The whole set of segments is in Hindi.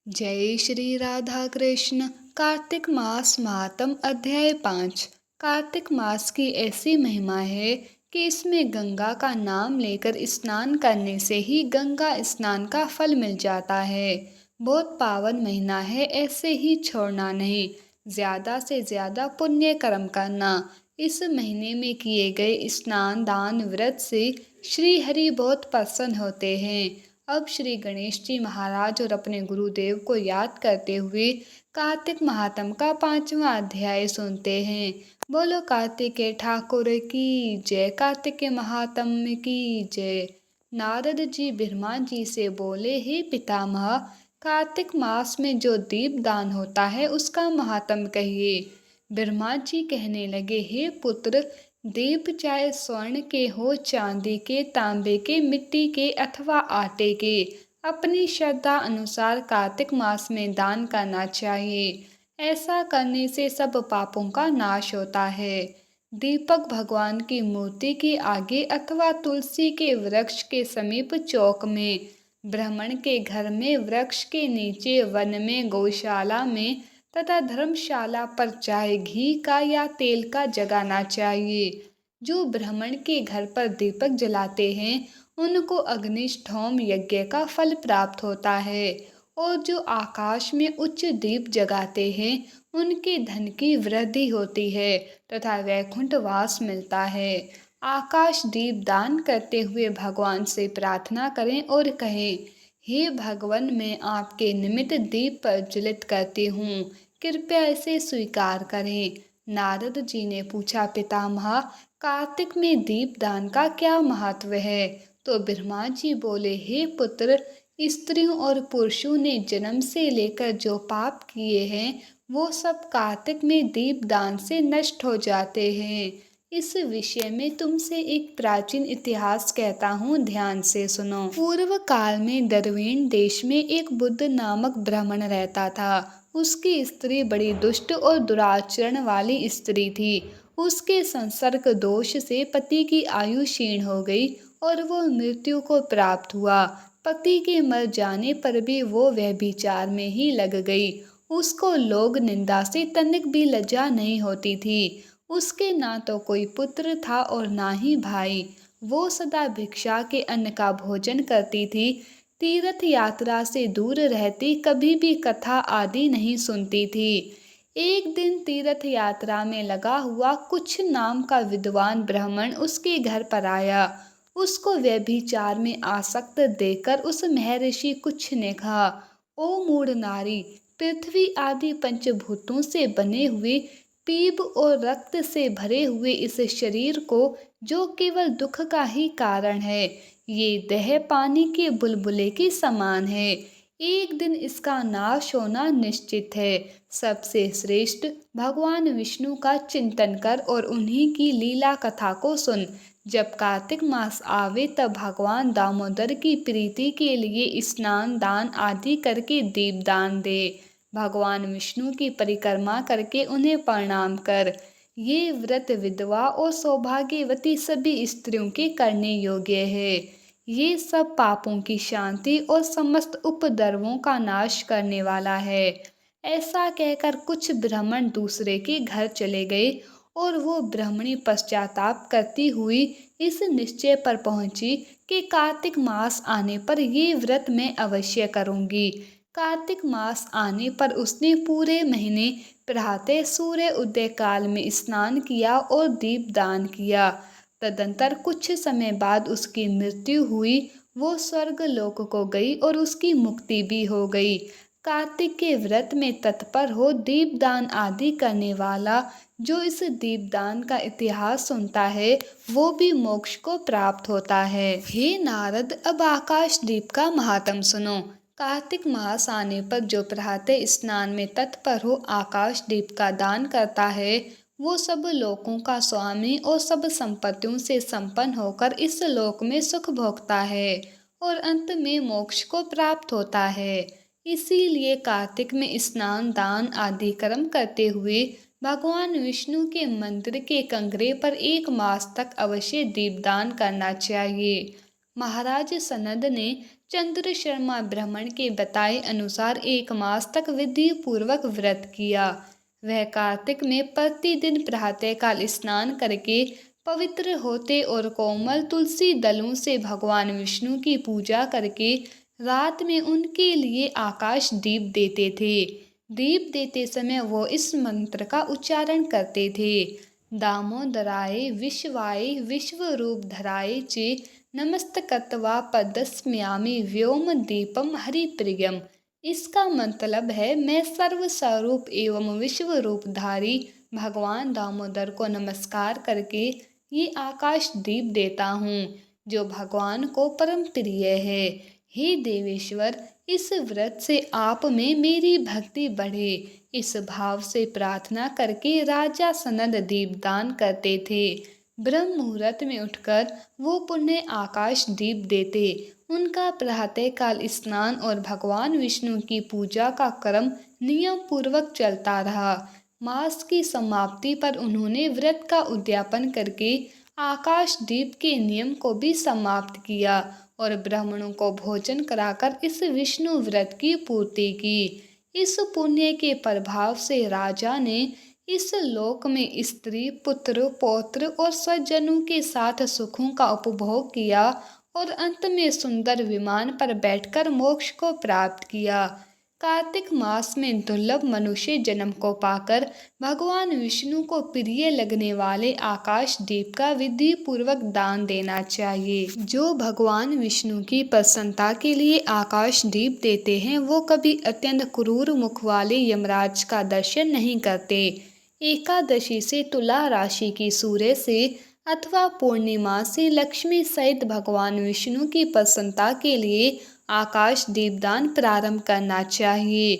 जय श्री राधा कृष्ण। कार्तिक मास महात्म अध्याय 5। कार्तिक मास की ऐसी महिमा है कि इसमें गंगा का नाम लेकर स्नान करने से ही गंगा स्नान का फल मिल जाता है। बहुत पावन महीना है, ऐसे ही छोड़ना नहीं, ज्यादा से ज्यादा पुण्य कर्म करना। इस महीने में किए गए स्नान दान व्रत से श्री हरि बहुत प्रसन्न होते हैं। अब श्री गणेश जी महाराज और अपने गुरुदेव को याद करते हुए कार्तिक महात्म का 5वां अध्याय सुनते हैं। बोलो कार्तिकेय ठाकुर की जय, कार्तिकेय महात्म की जय। नारद जी ब्रह्मा जी से बोले, हे पितामह, कार्तिक मास में जो दीप दान होता है उसका महात्म कहिए। ब्रह्मा जी कहने लगे, हे पुत्र, दीप चाहे स्वर्ण के हो, चांदी के, तांबे के, मिट्टी के अथवा आटे के, अपनी श्रद्धा अनुसार कार्तिक मास में दान करना चाहिए। ऐसा करने से सब पापों का नाश होता है। दीपक भगवान की मूर्ति के आगे अथवा तुलसी के वृक्ष के समीप चौक में, ब्राह्मण के घर में, वृक्ष के नीचे, वन में, गौशाला में तथा धर्मशाला पर चाहे घी का या तेल का जगाना चाहिए। जो ब्राह्मण के घर पर दीपक जलाते हैं उनको अग्निष्ठोम यज्ञ का फल प्राप्त होता है, और जो आकाश में उच्च दीप जगाते हैं उनके धन की वृद्धि होती है तथा वैकुंठ वास मिलता है। आकाश दीप दान करते हुए भगवान से प्रार्थना करें और कहें, हे भगवान, मैं आपके निमित्त दीप प्रज्वलित करती हूँ, कृपया इसे स्वीकार करें। नारद जी ने पूछा, पितामह, कार्तिक में दीप दान का क्या महत्व है? तो ब्रह्मा जी बोले, हे पुत्र, स्त्रियों और पुरुषों ने जन्म से लेकर जो पाप किए हैं वो सब कार्तिक में दीप दान से नष्ट हो जाते हैं। इस विषय में तुमसे एक प्राचीन इतिहास कहता हूँ, ध्यान से सुनो। पूर्व काल में दरवेन देश में एक बुद्ध नामक ब्राह्मण रहता था। उसकी स्त्री बड़ी दुष्ट और दुराचरण वाली स्त्री थी। उसके संसर्ग दोष से पति की आयु क्षीण हो गई और वो मृत्यु को प्राप्त हुआ। पति के मर जाने पर भी वो व्यभिचार में ही लग गई। उसको लोग निंदा से तनिक भी लज्जा नहीं होती थी। उसके ना तो कोई पुत्र था और ना ही भाई। वो सदा भिक्षा के अन्न का भोजन करती थी। तीर्थ यात्रा से दूर रहती, कभी भी कथा आदि नहीं सुनती थी। एक दिन तीर्थ यात्रा में लगा हुआ कुछ नाम का विद्वान ब्राह्मण उसके घर पर आया। उसको व्यभिचार में आसक्त देखकर उस महर्षि कुछ ने कहा, ओ मूढ़ नारी, पृथ्वी आदि पंचभूतों से बने हुए पीप और रक्त से भरे हुए इस शरीर को, जो केवल दुख का ही कारण है, ये देह पानी के बुलबुले के समान है। एक दिन इसका नाश होना निश्चित है। सबसे श्रेष्ठ भगवान विष्णु का चिंतन कर और उन्हीं की लीला कथा को सुन। जब कार्तिक मास आवे तब भगवान दामोदर की प्रीति के लिए स्नान दान आदि करके दीपदान दे। भगवान विष्णु की परिक्रमा करके उन्हें प्रणाम कर। ये व्रत विधवा और सौभाग्यवती सभी स्त्रियों के करने योग्य है। ये सब पापों की शांति और समस्त उपद्रवों का नाश करने वाला है। ऐसा कहकर कुछ ब्राह्मण दूसरे के घर चले गए और वो ब्राह्मणी पश्चाताप करती हुई इस निश्चय पर पहुंची कि कार्तिक मास आने पर ये व्रत मैं अवश्य करूंगी। कार्तिक मास आने पर उसने पूरे महीने प्रातः सूर्य उदय काल में स्नान किया और दीप दान किया। तदंतर कुछ समय बाद उसकी मृत्यु हुई। वो स्वर्ग लोक को गई और उसकी मुक्ति भी हो गई। कार्तिक के व्रत में तत्पर हो दीपदान आदि करने वाला, जो इस दीपदान का इतिहास सुनता है, वो भी मोक्ष को प्राप्त होता है। हे नारद, अब आकाश दीप का महात्म सुनो। कार्तिक मास आने पर जो प्रातः स्नान में तत्पर हो आकाश दीप का दान करता है, वो सब लोकों का स्वामी और सब संपत्तियों से संपन्न होकर इस लोक में सुख भोगता है और अंत में मोक्ष को प्राप्त होता है। इसीलिए कार्तिक में स्नान दान आदि कर्म करते हुए भगवान विष्णु के मंदिर के कंगरे पर 1 मास तक अवश्य दीपदान करना चाहिए। महाराज सनद ने चंद्र शर्मा ब्राह्मण के बताए अनुसार 1 मास तक विधि पूर्वक व्रत किया। वह कार्तिक में प्रतिदिन प्रातःकाल स्नान करके पवित्र होते और कोमल तुलसी दलों से भगवान विष्णु की पूजा करके रात में उनके लिए आकाश दीप देते थे। दीप देते समय वो इस मंत्र का उच्चारण करते थे, दामोदराय विश्वाय विश्वरूप धराय चे नमस्तकत्वा पदस्म्यामि व्योम दीपम हरिप्रियम। इसका मतलब है, मैं सर्व स्वरूप एवं विश्व रूपधारी भगवान दामोदर को नमस्कार करके ये आकाश दीप देता हूँ, जो भगवान को परम प्रिय है। हे देवेश्वर, इस व्रत से आप में मेरी भक्ति बढ़े, इस भाव से प्रार्थना करके राजा सनद दीपदान करते थे। ब्रह्म मुहूर्त में उठकर वो पुण्य आकाश दीप देते। उनका प्रातःकाल स्नान और भगवान विष्णु की पूजा का क्रम नियम पूर्वक चलता रहा। मास की समाप्ति पर उन्होंने व्रत का उद्यापन करके आकाश दीप के नियम को भी समाप्त किया और ब्राह्मणों को भोजन कराकर इस विष्णु व्रत की पूर्ति की। इस पुण्य के प्रभाव से राजा ने इस लोक में स्त्री, पुत्र, पौत्र और स्वजनों के साथ सुखों का उपभोग किया और अंत में सुंदर विमान पर बैठकर मोक्ष को प्राप्त किया। कार्तिक मास में दुर्लभ मनुष्य जन्म को पाकर भगवान विष्णु को प्रिय लगने वाले आकाश दीप का विधि पूर्वक दान देना चाहिए। जो भगवान विष्णु की प्रसन्नता के लिए आकाश दीप देते हैं, वो कभी अत्यंत क्रूर मुख वाले यमराज का दर्शन नहीं करते। एकादशी से तुला राशि की सूर्य से अथवा पूर्णिमा से लक्ष्मी सहित भगवान विष्णु की प्रसन्नता के लिए आकाश दीपदान प्रारंभ करना चाहिए।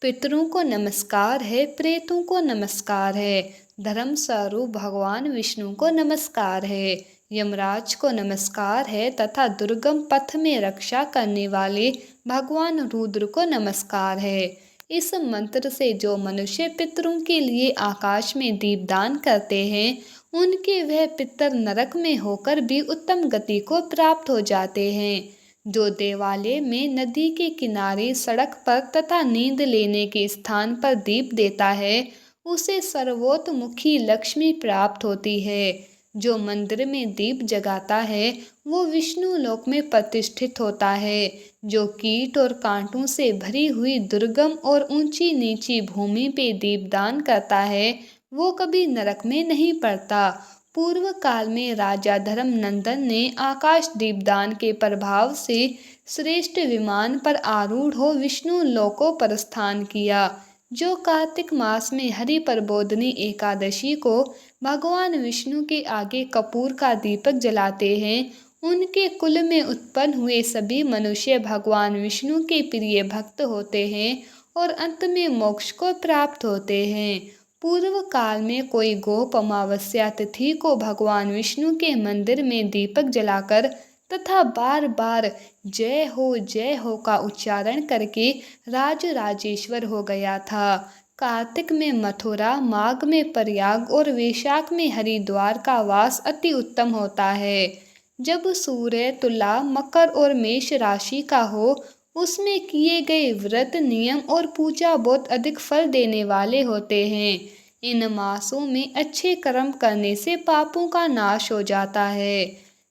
पितरों को नमस्कार है, प्रेतों को नमस्कार है, धर्म स्वरूप भगवान विष्णु को नमस्कार है, यमराज को नमस्कार है तथा दुर्गम पथ में रक्षा करने वाले भगवान रुद्र को नमस्कार है। इस मंत्र से जो मनुष्य पितरों के लिए आकाश में दीपदान करते हैं, उनके वह पितर नरक में होकर भी उत्तम गति को प्राप्त हो जाते हैं। जो देवालय में, नदी के किनारे, सड़क पर तथा नींद लेने के स्थान पर दीप देता है, उसे सर्वोतमुखी लक्ष्मी प्राप्त होती है। जो मंदिर में दीप जगाता है, वो विष्णु लोक में प्रतिष्ठित होता है। जो कीट और कांटों से भरी हुई दुर्गम और ऊंची नीची भूमि पे दीपदान करता है, वो कभी नरक में नहीं पड़ता। पूर्व काल में राजा धर्मनंदन ने आकाश दीपदान के प्रभाव से श्रेष्ठ विमान पर आरूढ़ हो विष्णु लोकों प्रस्थान किया। जो कार्तिक मास में हरि प्रबोधिनी एकादशी को भगवान विष्णु के आगे कपूर का दीपक जलाते हैं, उनके कुल में उत्पन्न हुए सभी मनुष्य भगवान विष्णु के प्रिय भक्त होते हैं और अंत में मोक्ष को प्राप्त होते हैं। पूर्व काल में कोई गोप अमावस्या तिथि को भगवान विष्णु के मंदिर में दीपक जलाकर तथा बार बार जय हो का उच्चारण करके राज राजेश्वर हो गया था। कार्तिक में मथुरा, माघ में प्रयाग और वैशाख में हरिद्वार का वास अति उत्तम होता है। जब सूर्य तुला, मकर और मेष राशि का हो, उसमें किए गए व्रत, नियम और पूजा बहुत अधिक फल देने वाले होते हैं। इन मासों में अच्छे कर्म करने से पापों का नाश हो जाता है।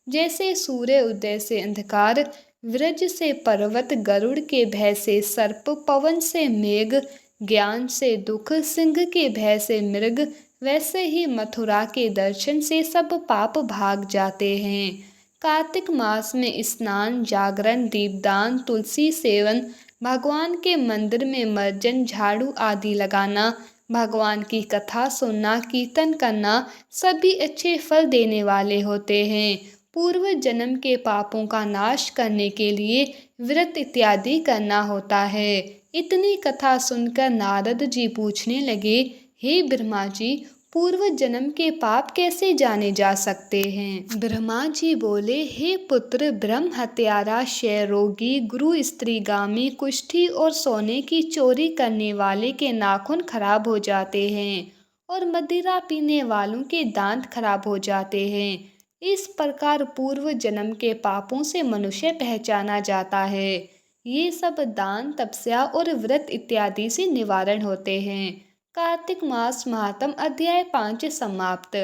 जैसे सूर्य उदय से अंधकार, वृज से पर्वत, गरुड़ के भय से सर्प, पवन से मेघ, ज्ञान से दुख, सिंह के भय से मृग, वैसे ही मथुरा के दर्शन से सब पाप भाग जाते हैं। कार्तिक मास में स्नान, जागरण, दीपदान, तुलसी सेवन, भगवान के मंदिर में मर्जन, झाड़ू आदि लगाना, भगवान की कथा सुनना, कीर्तन करना सभी अच्छे फल देने वाले होते हैं। पूर्व जन्म के पापों का नाश करने के लिए व्रत इत्यादि करना होता है। इतनी कथा सुनकर नारद जी पूछने लगे, हे ब्रह्मा जी, पूर्व जन्म के पाप कैसे जाने जा सकते हैं? ब्रह्मा जी बोले, हे पुत्र, ब्रह्म हत्यारा, क्षय रोगी, गुरु स्त्रीगामी, कुष्ठी और सोने की चोरी करने वाले के नाखून खराब हो जाते हैं और मदिरा पीने वालों के दांत खराब हो जाते हैं। इस प्रकार पूर्व जन्म के पापों से मनुष्य पहचाना जाता है। ये सब दान, तपस्या और व्रत इत्यादि से निवारण होते हैं। कार्तिक मास महात्म अध्याय 5 समाप्त।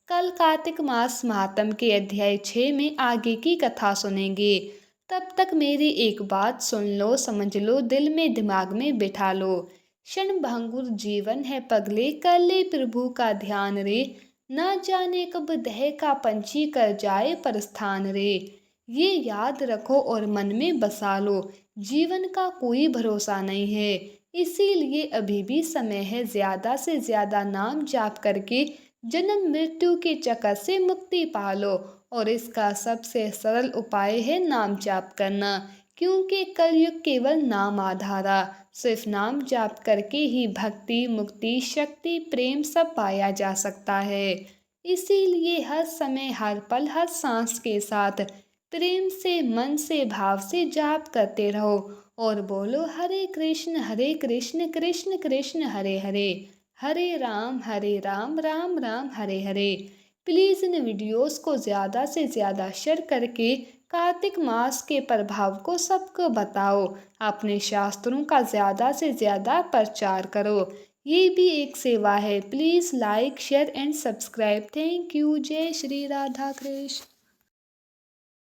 कल कार्तिक मास महात्म के अध्याय 6 में आगे की कथा सुनेंगे। तब तक मेरी एक बात सुन लो, समझ लो, दिल में दिमाग में बिठा लो। क्षण भंगुर जीवन है पगले, कर ले प्रभु का ध्यान रे। ना जाने कब देह का पंछी कर जाए प्रस्थान रे। ये याद रखो और मन में बसा लो, जीवन का कोई भरोसा नहीं है। इसीलिए अभी भी समय है, ज्यादा से ज्यादा नाम जाप करके जन्म मृत्यु के चक्कर से मुक्ति पा लो। और इसका सबसे सरल उपाय है नाम जाप करना, क्योंकि कलयुग केवल नाम आधारा। सिर्फ नाम जाप करके ही भक्ति, मुक्ति, शक्ति, प्रेम सब पाया जा सकता है। इसीलिए हर समय, हर पल, हर सांस के साथ प्रेम से, मन से, भाव से जाप करते रहो और बोलो हरे कृष्ण कृष्ण कृष्ण हरे हरे, हरे Ram Ram Ram Hare Hare. Please in videos को ज़्यादा से ज़्यादा शेयर करके कार्तिक मास के प्रभाव को सबको बताओ। अपने शास्त्रों का ज़्यादा से ज़्यादा प्रचार करो। ये भी एक सेवा है। Please like, share and subscribe. Thank you. जय श्री राधा कृष्ण।